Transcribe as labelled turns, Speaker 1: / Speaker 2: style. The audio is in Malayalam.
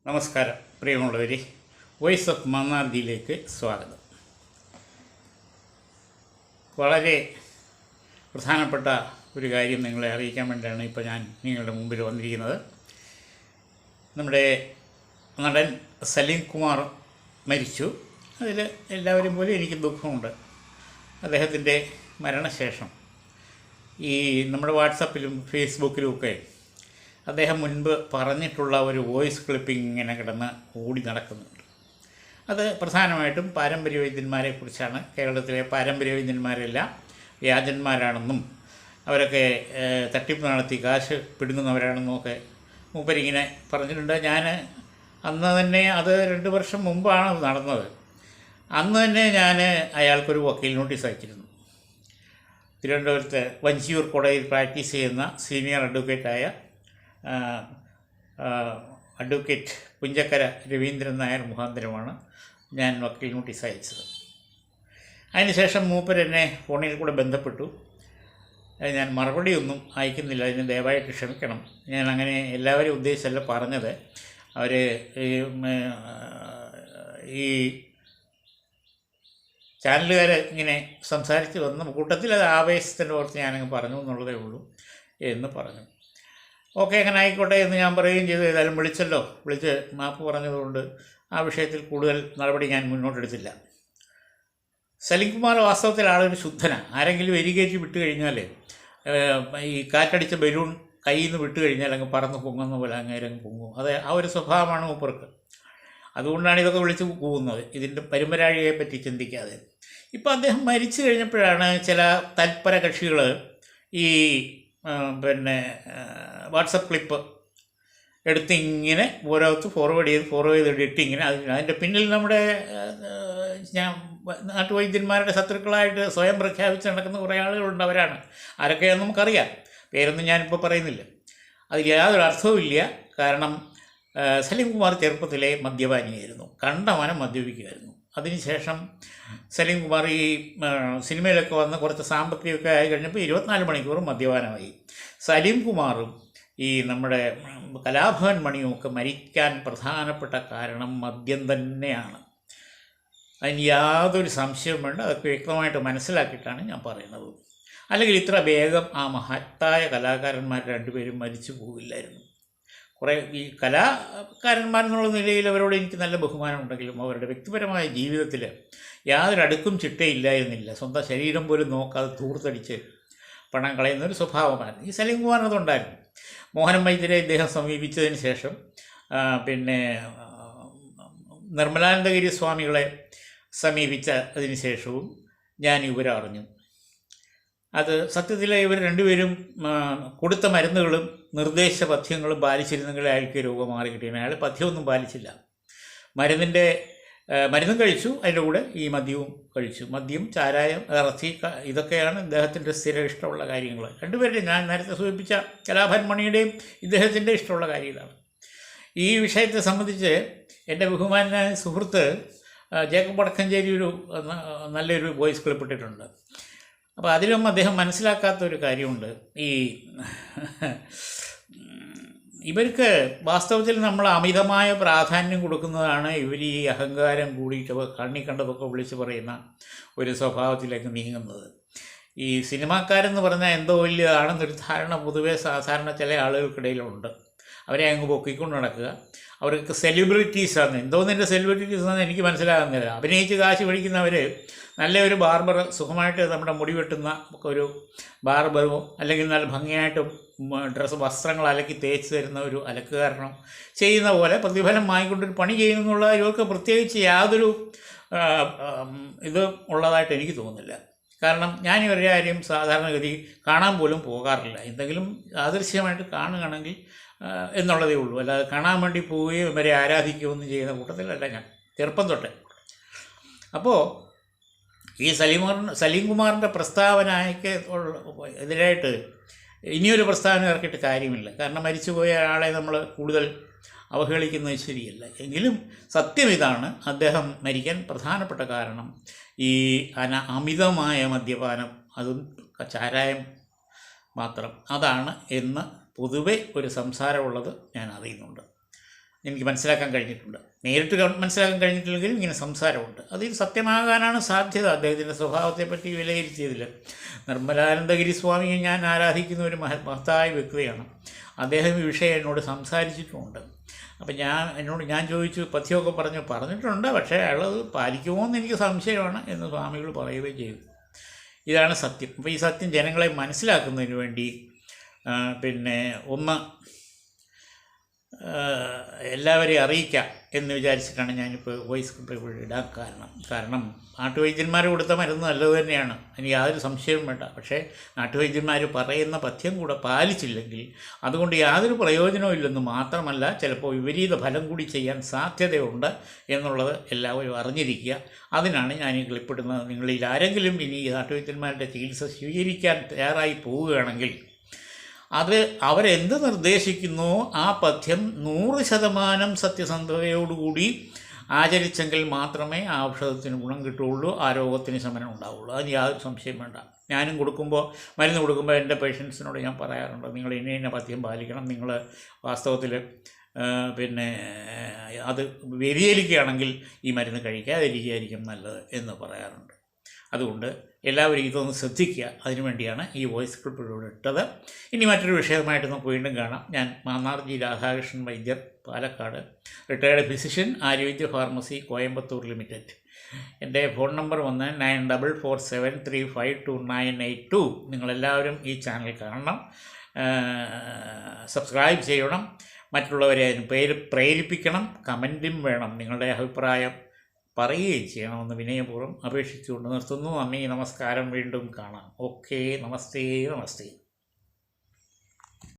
Speaker 1: നമസ്കാരം പ്രിയമുള്ളവരെ, വോയിസ് ഓഫ് മന്നാർജിയിലേക്ക് സ്വാഗതം. വളരെ പ്രധാനപ്പെട്ട ഒരു കാര്യം നിങ്ങളെ അറിയിക്കാൻ വേണ്ടിയാണ് ഇപ്പോൾ ഞാൻ നിങ്ങളുടെ മുമ്പിൽ വന്നിരിക്കുന്നത്. നമ്മുടെ നടൻ സലീം കുമാർ മരിച്ചു. അതിൽ എല്ലാവരും പോലെ എനിക്ക് ദുഃഖമുണ്ട്. അദ്ദേഹത്തിൻ്റെ മരണശേഷം ഈ നമ്മുടെ വാട്സപ്പിലും ഫേസ്ബുക്കിലുമൊക്കെ അദ്ദേഹം മുൻപ് പറഞ്ഞിട്ടുള്ള ഒരു വോയിസ് ക്ലിപ്പിംഗ് ഇങ്ങനെ കിടന്ന് ഓടി നടക്കുന്നുണ്ട്. അത് പ്രധാനമായിട്ടും പാരമ്പര്യ വൈദ്യന്മാരെക്കുറിച്ചാണ്. കേരളത്തിലെ പാരമ്പര്യ വൈദ്യന്മാരെല്ലാം വ്യാജന്മാരാണെന്നും അവരൊക്കെ തട്ടിപ്പ് നടത്തി കാശ് പിടുങ്ങുന്നവരാണെന്നും ഒക്കെ മൂപ്പരിങ്ങനെ പറഞ്ഞിട്ടുണ്ട്. ഞാൻ അന്ന് തന്നെ, അത് 2 വർഷം മുമ്പാണ് അത് നടന്നത്, അന്ന് തന്നെ ഞാൻ അയാൾക്കൊരു വക്കീൽ നോട്ടീസ് അയച്ചിരുന്നു. തിരുവനന്തപുരത്ത് വഞ്ചിയൂർ കോടതിയിൽ പ്രാക്ടീസ് ചെയ്യുന്ന സീനിയർ അഡ്വക്കേറ്റായ അഡ്വക്കേറ്റ് പുഞ്ചക്കര രവീന്ദ്രൻ നായർ മുഖാന്തരമാണ് ഞാൻ വക്കീൽ നോട്ടീസ് അയച്ചത്. അതിനുശേഷം മൂപ്പർ എന്നെ ഫോണിൽ കൂടെ ബന്ധപ്പെട്ടു. ഞാൻ മറുപടിയൊന്നും അയക്കുന്നില്ല, അതിന് ദയവായിട്ട് ക്ഷമിക്കണം. ഞാൻ അങ്ങനെ എല്ലാവരെയും ഉദ്ദേശിച്ചല്ല പറഞ്ഞത്. അവർ ഈ ചാനലുകാർ ഇങ്ങനെ സംസാരിച്ച് വന്ന കൂട്ടത്തിൽ അത് ആവേശത്തിൻ്റെ ഓർത്ത് ഞാനങ്ങ് പറഞ്ഞു എന്നുള്ളതേ ഉള്ളൂ എന്ന് പറഞ്ഞു. ഓക്കെ, അങ്ങനെ ആയിക്കോട്ടെ എന്ന് ഞാൻ പറയുകയും ചെയ്തു. ഏതായാലും വിളിച്ച് മാപ്പ് പറഞ്ഞതുകൊണ്ട് ആ വിഷയത്തിൽ കൂടുതൽ നടപടി ഞാൻ മുന്നോട്ടെടുത്തില്ല. സലീം കുമാർ വാസ്തവത്തിൽ ആളൊരു ശുദ്ധനാണ്. ആരെങ്കിലും എരികേറ്റി വിട്ട് കഴിഞ്ഞാൽ, ഈ കാറ്റടിച്ച ബലൂൺ കയ്യിൽ നിന്ന് വിട്ട് കഴിഞ്ഞാൽ അങ്ങ് പറന്ന് പൊങ്ങുന്ന പോലെ അങ്ങേരങ്ങ് പൊങ്ങും. അത് ആ ഒരു സ്വഭാവമാണ് മൂപ്പർക്ക്. അതുകൊണ്ടാണ് ഇതൊക്കെ വിളിച്ച് പോകുന്നത്, ഇതിൻ്റെ പരമ്പരാഴിയെ പറ്റി ചിന്തിക്കാതെ. ഇപ്പോൾ അദ്ദേഹം മരിച്ചു കഴിഞ്ഞപ്പോഴാണ് ചില തൽപര കക്ഷികൾ ഈ വാട്സപ്പ് ക്ലിപ്പ് എടുത്ത് ഇങ്ങനെ ഓരോരുത്തർ ഫോർവേഡ് ചെയ്തിട്ട് ഇങ്ങനെ അതിൻ്റെ പിന്നിൽ നമ്മുടെ നാട്ടുവൈദ്യന്മാരുടെ ശത്രുക്കളായിട്ട് സ്വയം പ്രഖ്യാപിച്ച് നടക്കുന്ന കുറേ ആളുകളുണ്ട്. അവരാണ് ആരൊക്കെയാണെന്ന് നമുക്കറിയാം. പേരൊന്നും ഞാനിപ്പോൾ പറയുന്നില്ല. അതിൽ യാതൊരു അർത്ഥവുമില്ല. കാരണം സലീം കുമാർ ചെറുപ്പത്തിലെ മദ്യപാനിയായിരുന്നു, കണ്ടമാനം മദ്യപിക്കുമായിരുന്നു. അതിനുശേഷം സലീം കുമാർ ഈ സിനിമയിലൊക്കെ വന്ന് കുറച്ച് സാമ്പത്തികമൊക്കെ ആയി കഴിഞ്ഞപ്പോൾ 24 മണിക്കൂറും മദ്യപാനമായി. സലീം കുമാറും ഈ നമ്മുടെ കലാഭവൻ മണിയും ഒക്കെ മരിക്കാൻ പ്രധാനപ്പെട്ട കാരണം മദ്യം തന്നെയാണ്. അതിന് യാതൊരു സംശയവും വേണ്ട. അതൊക്കെ വ്യക്തമായിട്ട് മനസ്സിലാക്കിയിട്ടാണ് ഞാൻ പറയുന്നത്. അല്ലെങ്കിൽ ഇത്ര വേഗം ആ മഹത്തായ കലാകാരന്മാർ രണ്ടുപേരും മരിച്ചു പോവില്ലായിരുന്നു. കുറേ ഈ കലാകാരന്മാരെന്നുള്ള നിലയിൽ അവരോട് എനിക്ക് നല്ല ബഹുമാനമുണ്ടെങ്കിലും അവരുടെ വ്യക്തിപരമായ ജീവിതത്തിൽ യാതൊരു അടുക്കും ചിട്ടയില്ലായിരുന്നില്ല. സ്വന്തം ശരീരം പോലും നോക്കാതെ ധൂർത്തടിച്ച് പണം കളയുന്നൊരു സ്വഭാവമായിരുന്നു ഈ സലീം കുമാറിനതുണ്ടായിരുന്നു. മോഹനം വൈദ്യരെ ഇദ്ദേഹം സമീപിച്ചതിന് ശേഷം നിർമ്മലാനന്ദഗിരി സ്വാമികളെ സമീപിച്ചതിന് ശേഷവും ഞാൻ ഇവരറിഞ്ഞു. അത് സത്യത്തിൽ ഇവർ രണ്ടുപേരും കൊടുത്ത മരുന്നുകളും നിർദ്ദേശപഥ്യങ്ങളും പാലിച്ചിരുന്നെങ്കിൽ അയാൾക്ക് രോഗം മാറി കിട്ടിയാണ്. അയാൾ പഥ്യമൊന്നും പാലിച്ചില്ല. മരുന്നും കഴിച്ചു, അതിൻ്റെ കൂടെ ഈ മദ്യവും കഴിച്ചു. മദ്യം, ചാരായം, ഇറച്ചി, ഇതൊക്കെയാണ് ഇദ്ദേഹത്തിൻ്റെ സ്ഥിര ഇഷ്ടമുള്ള കാര്യങ്ങൾ. രണ്ടുപേരുടെയും, ഞാൻ നേരത്തെ സൂചിപ്പിച്ച കലാഭവൻ മണിയുടെയും ഇദ്ദേഹത്തിൻ്റെ ഇഷ്ടമുള്ള കാര്യങ്ങളാണ്. ഈ വിഷയത്തെ സംബന്ധിച്ച് എൻ്റെ ബഹുമാനായ സുഹൃത്ത് ജേക്കബ് വടക്കഞ്ചേരി നല്ലൊരു വോയിസ് ക്ലിപ്പ് ഇട്ടിട്ടുണ്ട്. അപ്പോൾ അതിലും അദ്ദേഹം മനസ്സിലാക്കാത്തൊരു കാര്യമുണ്ട്. ഇവർക്ക് വാസ്തവത്തിൽ നമ്മൾ അമിതമായ പ്രാധാന്യം കൊടുക്കുന്നതാണ് ഇവർ ഈ അഹങ്കാരം കൂടിയിട്ട് കണ്ണിക്കണ്ടതൊക്കെ വിളിച്ച് പറയുന്ന ഒരു സ്വഭാവത്തിലേക്ക് നീങ്ങുന്നത്. ഈ സിനിമാക്കാരെന്ന് പറഞ്ഞാൽ എന്തോ വലിയതാണെന്നൊരു ധാരണ പൊതുവെ സാധാരണ ചില ആളുകൾക്കിടയിലുണ്ട്. അവരെ അങ്ങ് പൊക്കിക്കൊണ്ട് നടക്കുക. അവർക്ക് സെലിബ്രിറ്റീസാണ്. എന്തോന്നിൻ്റെ സെലിബ്രിറ്റീസാണെന്ന് എനിക്ക് മനസ്സിലാകുന്നില്ല. അഭിനയിച്ച് കാശ് മേടിക്കുന്നവർ നല്ലൊരു ബാർബർ, സുഖമായിട്ട് നമ്മുടെ മുടി വെട്ടുന്ന ഒരു ബാർബറോ അല്ലെങ്കിൽ നല്ല ഭംഗിയായിട്ട് വസ്ത്രങ്ങൾ അലക്കി തേച്ച് തരുന്ന ഒരു അലക്കുകാരനോ ചെയ്യുന്ന പോലെ പ്രതിഫലം വാങ്ങിക്കൊണ്ടൊരു പണി ചെയ്യുന്നുള്ള ഇവർക്ക് പ്രത്യേകിച്ച് യാതൊരു ഇത് ഉള്ളതായിട്ട് എനിക്ക് തോന്നുന്നില്ല. കാരണം ഞാൻ ഇവരുടെ കാര്യം സാധാരണഗതി കാണാൻ പോലും പോകാറില്ല. എന്തെങ്കിലും ആദർശ്യമായിട്ട് കാണുകയാണെങ്കിൽ എന്നുള്ളതേ ഉള്ളൂ. അല്ലാതെ കാണാൻ വേണ്ടി പോവുകയും ഇവരെ ആരാധിക്കുകയൊന്നും ചെയ്യുന്ന കൂട്ടത്തിലല്ല ഞാൻ ചെറുപ്പം തൊട്ടേ. അപ്പോൾ ഈ സലീം കുമാറിൻ്റെ പ്രസ്താവനയ്ക്ക് എതിരായിട്ട് ഇനിയൊരു പ്രസ്താവന ഇറക്കിയിട്ട് കാര്യമില്ല. കാരണം മരിച്ചുപോയ ആളെ നമ്മൾ കൂടുതൽ അവഹേളിക്കുന്നത് ശരിയല്ല. എങ്കിലും സത്യം ഇതാണ്, അദ്ദേഹം മരിക്കാൻ പ്രധാനപ്പെട്ട കാരണം ഈ അമിതമായ മദ്യപാനം, അതും ചാരായം മാത്രം, അതാണ് എന്ന് പൊതുവെ ഒരു സംസാരമുള്ളത് ഞാൻ അറിയുന്നുണ്ട്. എനിക്ക് മനസ്സിലാക്കാൻ കഴിഞ്ഞിട്ടുണ്ട്. നേരിട്ട് മനസ്സിലാക്കാൻ കഴിഞ്ഞിട്ടില്ലെങ്കിൽ ഇങ്ങനെ സംസാരമുണ്ട്. അതിൽ സത്യമാകാനാണ് സാധ്യത. അദ്ദേഹത്തിൻ്റെ സ്വഭാവത്തെപ്പറ്റി വിലയിരുത്തിയതിൽ നിർമ്മലാനന്ദഗിരി സ്വാമിയെ ഞാൻ ആരാധിക്കുന്ന ഒരു മഹത്തായ വ്യക്തിയാണ്. അദ്ദേഹം ഈ വിഷയം എന്നോട് സംസാരിച്ചിട്ടുമുണ്ട്. അപ്പം ഞാൻ ചോദിച്ചു, പഥ്യമൊക്കെ പറഞ്ഞിട്ടുണ്ട്, പക്ഷേ അയാളത് പാലിക്കുമോ എന്ന് എനിക്ക് സംശയമാണ് എന്ന് സ്വാമികൾ പറയുകയും ചെയ്തു. ഇതാണ് സത്യം. അപ്പോൾ ഈ സത്യം ജനങ്ങളെ മനസ്സിലാക്കുന്നതിന് വേണ്ടി ഒന്ന് എല്ലാവരെയും അറിയിക്കാം എന്ന് വിചാരിച്ചിട്ടാണ് ഞാനിപ്പോൾ വോയിസ് ക്ലിപ്പ് ഇടാൻ കാരണം നാട്ടുവൈദ്യന്മാർ കൊടുത്ത മരുന്ന് നല്ലത് തന്നെയാണ്, എനിക്ക് യാതൊരു സംശയവും വേണ്ട. പക്ഷേ നാട്ടുവൈദ്യന്മാർ പറയുന്ന പഥ്യം കൂടെ പാലിച്ചില്ലെങ്കിൽ അതുകൊണ്ട് യാതൊരു പ്രയോജനവും ഇല്ലെന്ന് മാത്രമല്ല, ചിലപ്പോൾ വിപരീത ഫലം കൂടി ചെയ്യാൻ സാധ്യതയുണ്ട് എന്നുള്ളത് എല്ലാവരും അറിഞ്ഞിരിക്കുക. അതിനാണ് ഞാൻ ഈ ക്ലിപ്പിടുന്നത്. നിങ്ങളിൽ ആരെങ്കിലും ഇനി നാട്ടുവൈദ്യന്മാരുടെ ചികിത്സ സ്വീകരിക്കാൻ തയ്യാറായി പോവുകയാണെങ്കിൽ അത് അവരെന്ത് നിർദ്ദേശിക്കുന്നോ ആ പഥ്യം 100% സത്യസന്ധതയോടുകൂടി ആചരിച്ചെങ്കിൽ മാത്രമേ ആ ഔഷധത്തിന് ഗുണം കിട്ടുകയുള്ളൂ, ആ രോഗത്തിന് ശമനം ഉണ്ടാവുള്ളൂ. അതിന് യാതൊരു സംശയം വേണ്ട. ഞാനും മരുന്ന് കൊടുക്കുമ്പോൾ എൻ്റെ പേഷ്യൻസിനോട് ഞാൻ പറയാറുണ്ട്, നിങ്ങൾ ഇന്ന പഥ്യം പാലിക്കണം, നിങ്ങൾ വാസ്തവത്തിൽ അത് വ്യതിചലിക്കുകയാണെങ്കിൽ ഈ മരുന്ന് കഴിക്കാതിരിക്കുകയായിരിക്കും നല്ലത് എന്ന് പറയാറുണ്ട്. അതുകൊണ്ട് എല്ലാവരും ഇതൊന്ന് ശ്രദ്ധിക്കുക. അതിനുവേണ്ടിയാണ് ഈ വോയിസ് ക്ലിപ്പിലൂടെ ഇട്ടത്. ഇനി മറ്റൊരു വിഷയമായിട്ട് നമുക്ക് വീണ്ടും കാണാം. ഞാൻ Mannar G Radhakrishnan Vaidyar, Palakkad, retired physician, Aryavaidya pharmacy, Coimbatore limited. എൻ്റെ ഫോൺ നമ്പർ 9447352982. നിങ്ങളെല്ലാവരും ഈ ചാനൽ കാണണം, സബ്സ്ക്രൈബ് ചെയ്യണം, മറ്റുള്ളവരെ അതിന് പ്രേരിപ്പിക്കണം, കമൻറ്റും വേണം, നിങ്ങളുടെ അഭിപ്രായം പറയുകയും ചെയ്യണമെന്ന് വിനയപൂർവ്വം അപേക്ഷിച്ചുകൊണ്ട് നിർത്തുന്നു. നന്ദി, നമസ്കാരം. വീണ്ടും കാണാം. ഓക്കെ, നമസ്തേ.